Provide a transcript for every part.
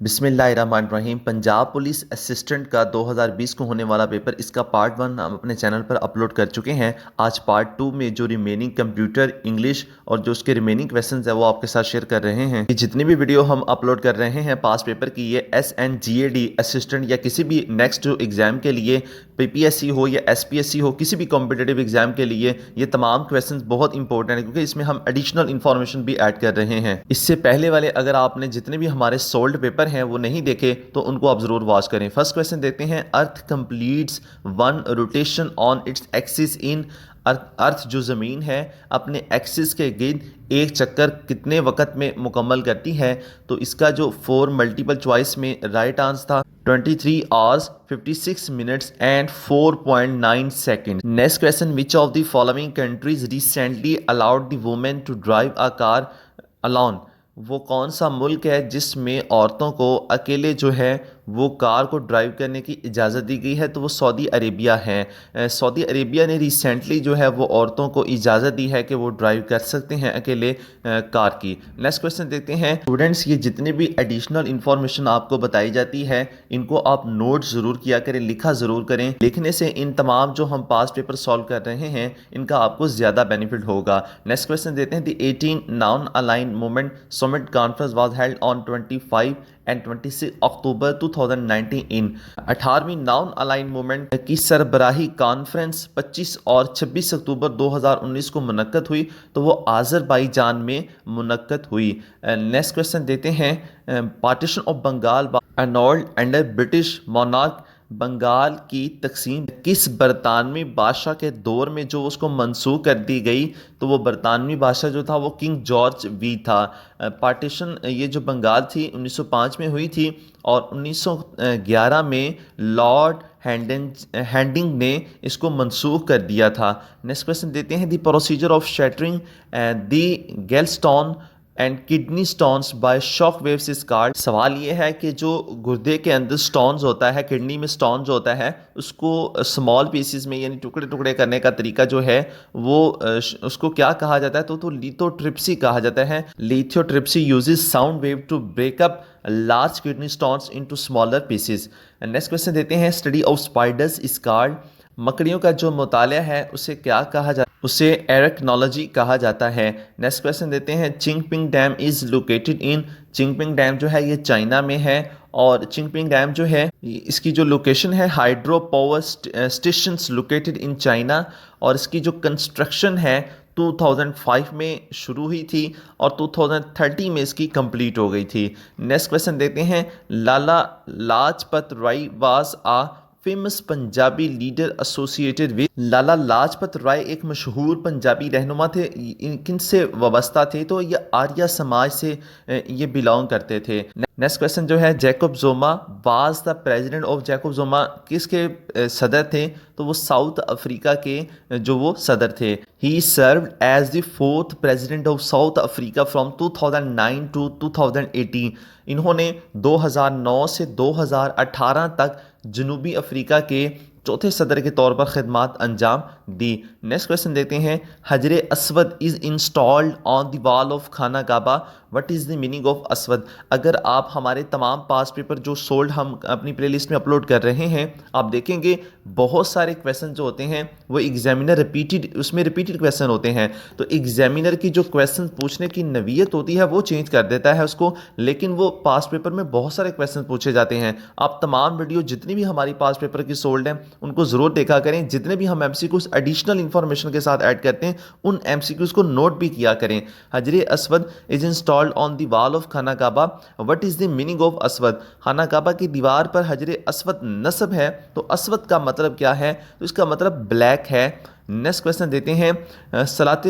बिस्मिल्लाहिर्रहमानिर्रहीम। Punjab police assistant का 2020 को होने वाला पेपर, इसका पार्ट 1 हम अपने चैनल पर अपलोड कर चुके हैं। आज पार्ट 2 में जो रिमेनिंग कंप्यूटर, इंग्लिश और जो उसके रिमेनिंग क्वेश्चंस है वो आपके साथ शेयर कर रहे हैं। जितनी भी वीडियो हम अपलोड कर रहे हैं पास पेपर की, ये SNGAD असिस्टेंट या किसी भी नेक्स्ट जो एग्ज़ाम के लिए, PPSC हो या SPSC हो, किसी भी कॉम्पिटेटिव एग्जाम के लिए ये तमाम क्वेश्चंस बहुत इंपॉर्टेंट है, क्योंकि इसमें हम एडिशनल इन्फॉर्मेशन भी ऐड कर रहे हैं। इससे पहले वाले अगर आपने जितने भी हमारे सोल्ड पेपर हैं वो नहीं देखे तो उनको आप ज़रूर वॉच करें। फर्स्ट क्वेश्चन देखते हैं। Earth completes one rotation on its axis in. Earth जो ज़मीन है अपने एक्सिस के गिर्द एक चक्कर कितने वक्त में मुकम्मल करती है? तो इसका जो 4 मल्टीपल चॉइस में राइट आंसर था 23 hours 56 minutes and 4.9 second. Next question. Which of the following countries recently allowed the women to drive a car alone? वो कौन सा मुल्क है जिसमें औरतों को अकेले जो है वो कार को ड्राइव करने की इजाज़त दी गई है? तो वो सऊदी अरेबिया है। सऊदी अरेबिया ने रिसेंटली जो है वो औरतों को इजाज़त दी है कि वो ड्राइव कर सकते हैं अकेले कार की। नेक्स्ट क्वेश्चन देखते हैं। स्टूडेंट्स, ये जितने भी एडिशनल इंफॉर्मेशन आपको बताई जाती है इनको आप नोट ज़रूर किया करें, लिखा ज़रूर करें। लिखने से इन तमाम जो हम पास पेपर सॉल्व कर रहे हैं इनका आपको ज़्यादा बेनिफिट होगा। नेक्स्ट क्वेश्चन देते हैं। The 18 non aligned movement summit conference was held on 25 and 26 October 2019 in. 18वीं नॉन अलाइन मूवमेंट की सरबराही कॉन्फ्रेंस 25 और 26 अक्टूबर 2019 को मुनक्कद हुई, तो वो आज़रबाईजान में मुनक्कद हुई। नेक्स्ट क्वेश्चन देते हैं। Partition of Bengal annulled under British monarch. Bengal की तकसीम किस बरतानवी बादशाह के दौर में जो उसको मनसूख कर दी गई? तो वो बरतानवी बादशाह जो था वो किंग जॉर्ज वी था। पार्टीशन ये जो बंगाल थी 1905 में हुई थी और 1911 में लॉर्ड हैंडिंग ने इसको मनसूख कर दिया था। नेक्स्ट क्वेश्चन देते हैं। The procedure of shattering the gallstone and kidney stones by shock waves is called. सवाल ये है कि जो गुर्दे के अंदर स्टोन्स होता है, किडनी में स्टोन जो होता है, उसको स्मॉल पीसेस में यानी टुकड़े टुकड़े करने का तरीका जो है वो उसको क्या कहा जाता है? तो लिथोट्रिप्सी कहा जाता है। Lithotripsy uses sound wave to break up large kidney stones into smaller pieces. Next question देते हैं। Study of spiders is called. मकड़ियों का जो मुताला है उसे क्या कहा जाता है? उसे एरेक्नोलॉजी कहा जाता है। नेक्स्ट क्वेश्चन देते हैं। Chingping dam is located in. Chingping dam जो है ये चाइना में है और चिंगपिंग डैम जो है इसकी जो लोकेशन है hydro power stations located in China, और इसकी जो कंस्ट्रक्शन है 2005 में शुरू हुई थी और 2030 में इसकी कंप्लीट हो गई थी। नेक्स्ट क्वेश्चन देते हैं। Lala Lajpat Rai was a famous Punjabi leader associated with. Lala Lajpat Rai एक मशहूर पंजाबी रहनुमा थे। किन से वाबस्ता थे? तो ये आर्या समाज से ये बिलोंग करते थे। नेक्स्ट क्वेश्चन जो है। Jacob Zuma was the president of. Jacob Zuma किसके सदर थे? तो वो साउथ अफ्रीका के जो वो सदर थे। He served as the 4th president of South Africa from 2009 to 2018। इन्होंने 2009 से 2018 तक जनूबी अफ्रीका के चौथे सदर के तौर पर खिदमत अंजाम दी। नेक्स्ट क्वेश्चन देखते हैं। Hajre Aswad is installed on the wall of Khana Kaaba. What is the meaning of Aswad? अगर आप हमारे तमाम पास पेपर जो सोल्ड हम अपनी प्लेलिस्ट में अपलोड कर रहे हैं आप देखेंगे बहुत सारे क्वेश्चन जो होते हैं वो एग्जामिनर उसमें रिपीटेड क्वेश्चन होते हैं। तो एग्जामिनर की जो क्वेश्चन पूछने की नवीयत होती है वो चेंज कर देता है उसको, लेकिन वो पास पेपर में बहुत सारे क्वेश्चन पूछे जाते हैं। आप तमाम वीडियो जितनी भी हमारी पास पेपर की सोल्ड हैं उनको ज़रूर देखा करें। जितने भी हम MCQs एडिशनल इंफॉर्मेशन के साथ ऐड करते हैं उन MCQs को नोट भी किया करें। Hajre Aswad is installed on the wall of Khana Kaaba. What is the meaning of Aswad? खाना काबा की दीवार पर हजरे अस्वद नस्ब है, तो अस्वद का मतलब क्या है? तो इसका मतलब ब्लैक है। नेक्स्ट क्वेश्चन देते हैं। Salat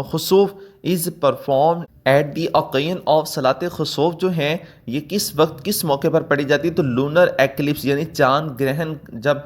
Khusuf is perform at the occasion of. सलात खुसूफ जो है ये किस वक्त किस मौके पर पढ़ी जाती है? तो लूनर एक्लिप्स यानी चांद ग्रहण जब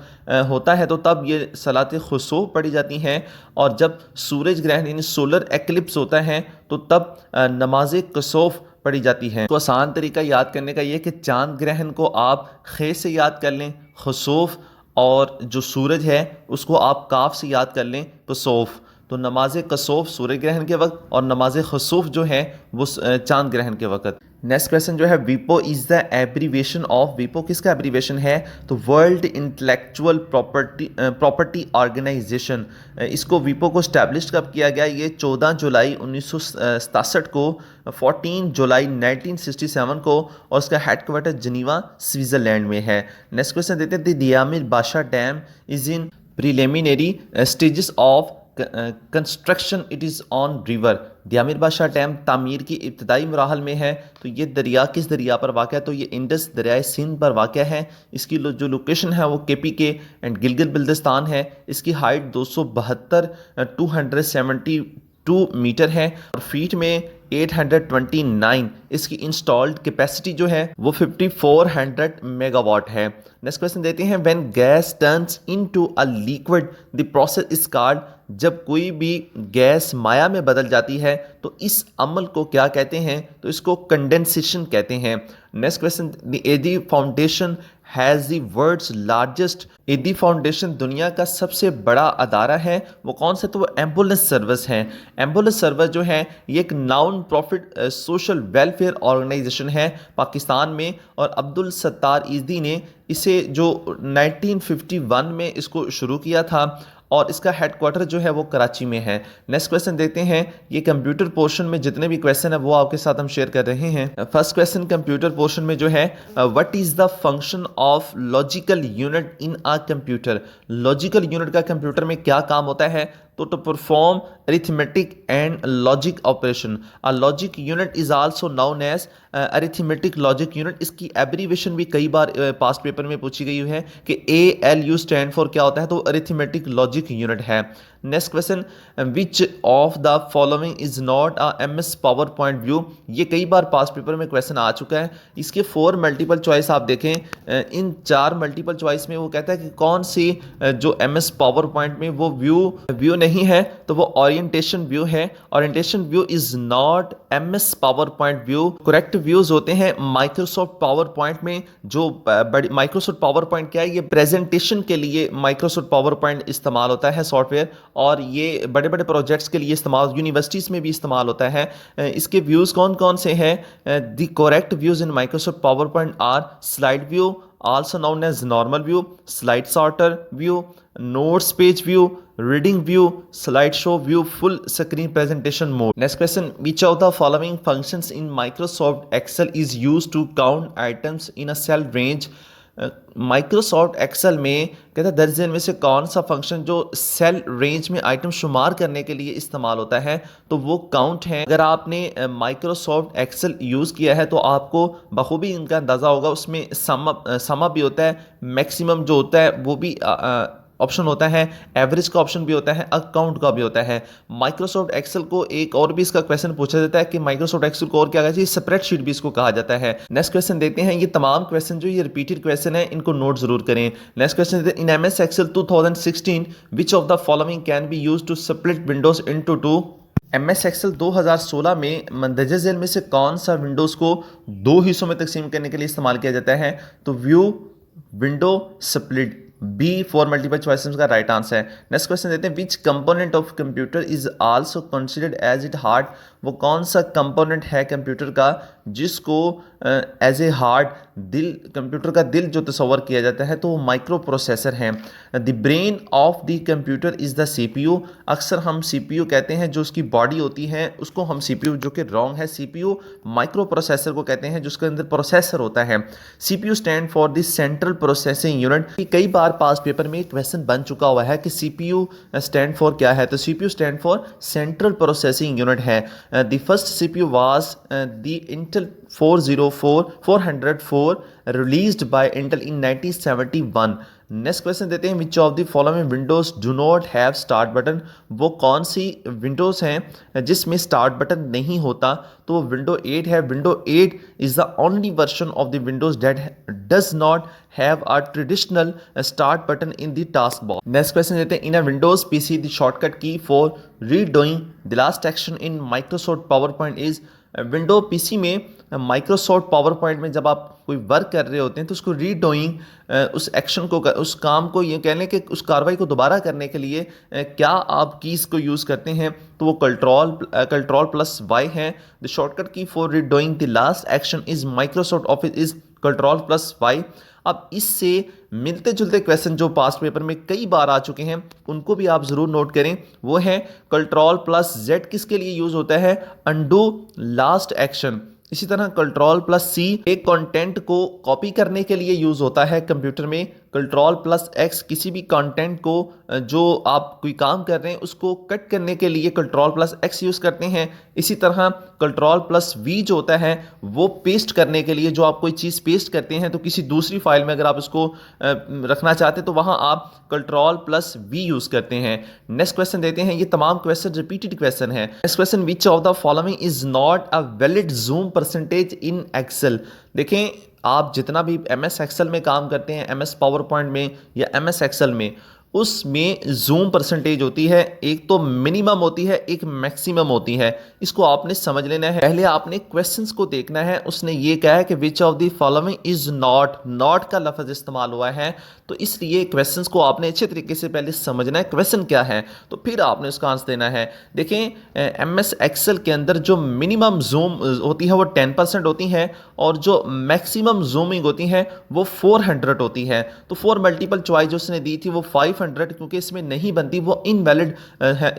होता है तो तब ये सलात खुसूफ पढ़ी जाती हैं, और जब सूरज ग्रहण यानी सोलर एक्लिप्स होता है तो तब नमाज कसूफ पढ़ी जाती है। तो आसान तरीका याद करने का ये कि चांद ग्रहण को आप खे से याद कर लें खुसूफ, और जो सूरज है उसको आप काफ से याद कर लें कसौफ। तो नमाज कसौफ सूर्य ग्रहण के वक्त और नमाज खसूफ जो है वो चांद ग्रहण के वक्त। नेक्स्ट क्वेश्चन जो है, वीपो इज द एब्रीवेशन ऑफ, वीपो किसका एब्रीवेशन है? तो वर्ल्ड इंटेलेक्चुअल प्रॉपर्टी ऑर्गेनाइजेशन। इसको वीपो को स्टैब्लिश कब किया गया? ये 14 जुलाई 1967 को, 14 जुलाई 1967 को, और उसका हेडक्वार्टर जिनीवा स्विट्जरलैंड में है। नेक्स्ट क्वेश्चन देते हैं, the Diamer Bhasha dam is in preliminary stages of construction, it is on river. Diamer बादशाह डैम तामीर की इब्तदाई मराहल में है। तो ये दरिया किस दरिया पर वाक़ है? तो ये इंडस दरियाए सिंध पर वाक़ है। इसकी जो लोकेशन है वो KPK एंड गिलगित बिल्तिस्तान है। इसकी हाइट 272 272 मीटर है और फीट में 829। इसकी इंस्टॉल्ड कैपेसिटी जो है वो 5400 मेगावाट है। नेक्स्ट क्वेश्चन देते हैं, when gas turns into a liquid the process is called, जब कोई भी गैस माया में बदल जाती है तो इस अमल को क्या कहते हैं? तो इसको कंडेंसेशन कहते हैं। Next question, the Edhi foundation has the world's largest, Edhi foundation दुनिया का सबसे बड़ा अदारा है, वो कौन सा? तो वो एम्बुलेंस सर्विस है। एम्बुलेंस सर्विस जो है ये एक non profit social welfare organisation है पाकिस्तान में, और अब्दुल सत्तार ईज़दी ने इसे जो 1951 में इसको शुरू किया था, और इसका हेडक्वार्टर जो है वो कराची में है। नेक्स्ट क्वेश्चन देखते हैं, ये कंप्यूटर पोर्शन में जितने भी क्वेश्चन है वो आपके साथ हम शेयर कर रहे हैं। फर्स्ट क्वेश्चन कंप्यूटर पोर्शन में जो है, what is the function of logical unit in a computer? Logical unit का कंप्यूटर में क्या काम होता है? तो to perform arithmetic and logic operation. A logic unit is also known as arithmetic logic unit. इसकी एब्रीवेशन भी कई बार पास्ट पेपर में पूछी गई है कि ALU स्टैंड फॉर क्या होता है? तो अरिथमेटिक लॉजिक यूनिट है। Next question, which of the following is not a MS power point view? ये कई बार पास्ट पेपर में क्वेश्चन आ चुका है। इसके 4 मल्टीपल चॉइस आप देखें, इन 4 मल्टीपल चॉइस में वो कहता है कि कौन सी जो MS पावर पॉइंट में वो व्यू नहीं है, तो वो ओरिएंटेशन व्यू है। Orientation view is not MS power point view. Correct views होते हैं माइक्रोसॉफ्ट पावर पॉइंट में। जो बड़ी माइक्रोसॉफ्ट पावर पॉइंट क्या है? ये प्रेजेंटेशन के लिए माइक्रोसॉफ्ट पावर पॉइंट इस्तेमाल होता है सॉफ्टवेयर, और ये बड़े बड़े प्रोजेक्ट्स के लिए इस्तेमाल, यूनिवर्सिटीज़ में भी इस्तेमाल होता है। इसके व्यूज़ कौन कौन से हैं? The correct views in Microsoft PowerPoint are slide view, also known as normal view, slide sorter view, notes page view, reading view, slideshow view, full screen presentation mode. Next question, which of the following functions in Microsoft Excel is used to count items in a cell range? Microsoft Excel में कहता है दर्ज में से कौन सा function जो cell range में आइटम शुमार करने के लिए इस्तेमाल होता है? तो वो काउंट है। अगर आपने माइक्रोसॉफ्ट एक्सेल यूज़ किया है तो आपको बखूबी इनका अंदाज़ा होगा। उसमें सम अप भी होता है, मैक्सिमम जो होता है वो भी ऑप्शन होता है, एवरेज का ऑप्शन भी होता है, अकाउंट का भी होता है। माइक्रोसॉफ्ट एक्सेल को एक और भी इसका क्वेश्चन पूछा जाता है कि माइक्रोसॉफ्ट एक्सेल को और क्या कहते हैं? स्प्रेडशीट भी इसको कहा जाता है। नेक्स्ट क्वेश्चन देखते हैं, ये तमाम क्वेश्चन जो ये रिपीटेड क्वेश्चन है इनको नोट जरूर करें। नेक्स्ट क्वेश्चन देते हैं, in MS Excel 2016 which of the following can be use to split windows into two? MS Excel 2016 में मंदरजा झेल में से कौन सा विंडोज को 2 हिस्सों में तकसीम करने के लिए इस्तेमाल किया जाता है? तो view window split, B 4 multiple choices का राइट आंसर है। नेक्स्ट क्वेश्चन देते हैं, which component of computer is also considered as it heart? वो कौन सा कंपोनेंट है कंप्यूटर का जिसको एज ए हार्ट, दिल, कंप्यूटर का दिल जो तस्वर किया जाता है? तो वो माइक्रो प्रोसेसर है। The brain of the computer is the CPU। अक्सर हम CPU कहते हैं, जो उसकी बॉडी होती है उसको हम CPU, जो कि रॉन्ग है। CPU माइक्रो प्रोसेसर को कहते हैं जिसके अंदर प्रोसेसर होता है। CPU stand for the central processing unit. कई बार पास्ट पेपर में क्वेश्चन बन चुका हुआ है कि CPU स्टैंड फॉर क्या है? तो CPU stand for central processing unit है। The first CPU was the Intel 404 released by Intel in 1971. Next question देते हैं, which of the following Windows do not have start button? वो कौन सी Windows हैं जिसमें स्टार्ट बटन नहीं होता? तो वो विंडो 8 है। Window 8 is the only version of the Windows that does not have a traditional start button in the task box. Next question देते हैं, in a Windows PC the shortcut key for redoing the last action in Microsoft PowerPoint is? Window PC में Microsoft PowerPoint में जब आप कोई work कर रहे होते हैं तो उसको रीडोइंग, उस एक्शन को, उस काम को, ये कह लें कि उस कार्रवाई को दोबारा करने के लिए क्या आप कीज़ को यूज़ करते हैं, तो वो कंट्रोल प्लस वाई है। The shortcut key for redoing the last action is Microsoft Office is control plus Y. अब इससे मिलते जुलते क्वेश्चन जो पास्ट पेपर में कई बार आ चुके हैं उनको भी आप ज़रूर नोट करें। वो है कंट्रोल प्लस जेड किसके लिए यूज़ होता है, अंडू लास्ट एक्शन। इसी तरह कंट्रोल प्लस सी एक कंटेंट को कॉपी करने के लिए यूज़ होता है कंप्यूटर में। कंट्रोल प्लस एक्स किसी भी कंटेंट को, जो आप कोई काम कर रहे हैं उसको कट करने के लिए कंट्रोल प्लस एक्स यूज़ करते हैं। इसी तरह कंट्रोल प्लस वी जो होता है वो पेस्ट करने के लिए, जो आप कोई चीज़ पेस्ट करते हैं तो किसी दूसरी फाइल में अगर आप उसको रखना चाहते हैं तो वहाँ आप कंट्रोल प्लस वी यूज़ करते हैं। नेक्स्ट क्वेश्चन देते हैं, ये तमाम क्वेश्चन रिपीटेड क्वेश्चन है। Next question, which of the following is not a valid zoom percentage in Excel. देखें, आप जितना भी MS एक्सेल में काम करते हैं, MS पावर पॉइंट में या MS एक्सेल में, उसमें जूम परसेंटेज होती है। एक तो मिनिमम होती है, एक मैक्सिमम होती है। इसको आपने समझ लेना है। पहले आपने क्वेश्चंस को देखना है। उसने ये कहा है कि विच of the following is not का लफ्ज इस्तेमाल हुआ है, तो इसलिए क्वेश्चंस को आपने अच्छे तरीके से पहले समझना है क्वेश्चन क्या है, तो फिर आपने उसका आंसर देना है। देखें, MS एक्सेल के अंदर जो मिनिमम जूम होती है वो 10% होती है और जो मैक्सिमम जूमिंग होती है वो 400 होती है। तो 4 मल्टीपल चॉइस जो उसने दी थी वो 500, क्योंकि इसमें नहीं बनती, वो इनवैलिड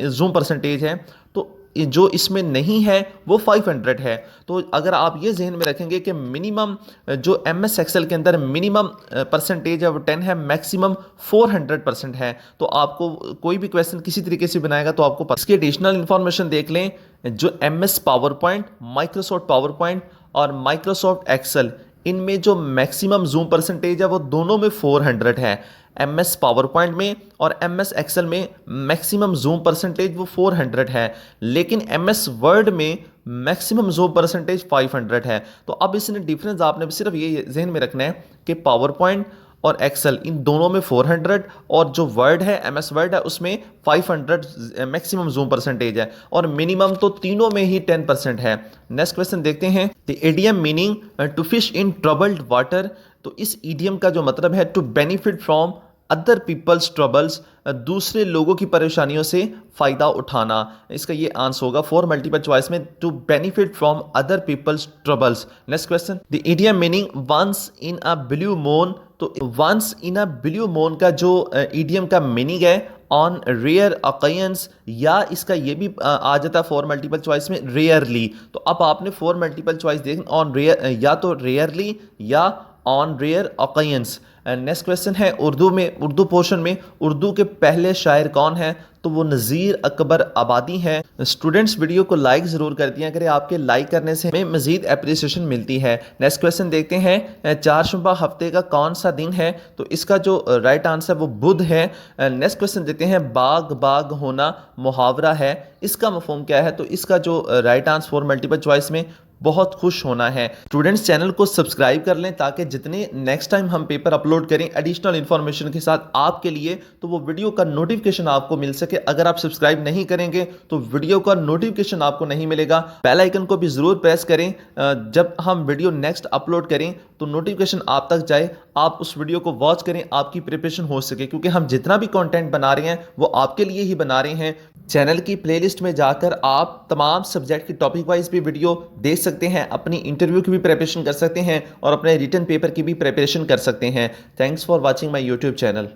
जूम परसेंटेज है। तो जो इसमें नहीं है वो 500 है। तो अगर आप ये जहन में रखेंगे कि मिनिमम जो MS एक्सेल के अंदर मिनिमम परसेंटेज है वो 10 है, मैक्सिमम 400% है, तो आपको कोई भी क्वेश्चन किसी तरीके से बनाएगा तो आपको इसकी एडिशनल इंफॉर्मेशन देख लें। जो MS power point, Microsoft power point और माइक्रोसॉफ्ट एक्सेल, इनमें जो मैक्सिमम जूम परसेंटेज है वो दोनों में 400 है। MS पावर पॉइंट में और MS एक्सेल में मैक्सिमम जूम परसेंटेज वो 400 है, लेकिन MS वर्ड में मैक्सिमम जूम परसेंटेज 500 है। तो अब इसने डिफरेंस आपने सिर्फ ये जहन में रखना है कि पावर पॉइंट और एक्सेल इन दोनों में 400 और जो वर्ड है MS वर्ड है उसमें 500 मैक्सिमम जूम परसेंटेज है, और मिनिमम तो तीनों में ही 10% है। नेक्स्ट क्वेश्चन देखते हैं, the idiom meaning to fish in troubled water. तो इस इडियम का जो मतलब है to benefit from other people's troubles, दूसरे लोगों की परेशानियों से फ़ायदा उठाना। इसका ये आंसर होगा 4 मल्टीपल चॉइस में, to benefit from other people's troubles. Next question, the idiom meaning once in a blue moon. तो once in a blue moon का जो इडियम का मीनिंग है ऑन रेयर अकेयंस, या इसका ये भी आ जाता है 4 मल्टीपल चॉइस में रेयरली। तो अब आपने 4 मल्टीपल चॉइस देखें, ऑन रेयर, या तो रेयरली या ऑन रेयर अकेयंस। नेक्स्ट क्वेश्चन है, उर्दू पोर्शन में उर्दू के पहले शायर कौन है, तो वो नज़ीर अकबर आबादी है। स्टूडेंट्स वीडियो को लाइक ज़रूर कर दिया करें, आपके लाइक करने से हमें मज़ीद एप्रिसिएशन मिलती है। नेक्स्ट क्वेश्चन देखते हैं, चारशंबा हफ्ते का कौन सा दिन है, तो इसका जो राइट आंसर वो बुध है। नेक्स्ट क्वेश्चन देखते हैं, बाग बाग होना मुहावरा है, इसका मफहूम क्या है, तो इसका जो राइट आंसर 4 मल्टीपल चॉइस में बहुत खुश होना है। स्टूडेंट्स चैनल को सब्सक्राइब कर लें ताकि जितने नेक्स्ट टाइम हम पेपर अपलोड करें एडिशनल इन्फॉर्मेशन के साथ आपके लिए, तो वो वीडियो का नोटिफिकेशन आपको मिल सके। अगर आप सब्सक्राइब नहीं करेंगे तो वीडियो का नोटिफिकेशन आपको नहीं मिलेगा। बेल आइकन को भी ज़रूर प्रेस करें, जब हम वीडियो नेक्स्ट अपलोड करें तो नोटिफिकेशन आप तक जाए, आप उस वीडियो को वॉच करें, आपकी प्रिपरेशन हो सके, क्योंकि हम जितना भी कंटेंट बना रहे हैं वो आपके लिए ही बना रहे हैं। चैनल की प्लेलिस्ट में जाकर आप तमाम सब्जेक्ट की टॉपिक वाइज भी वीडियो देख सकते हैं, अपनी इंटरव्यू की भी प्रिपरेशन कर सकते हैं और अपने रिटन पेपर की भी प्रिपरेशन कर सकते हैं। Thanks for watching my YouTube channel.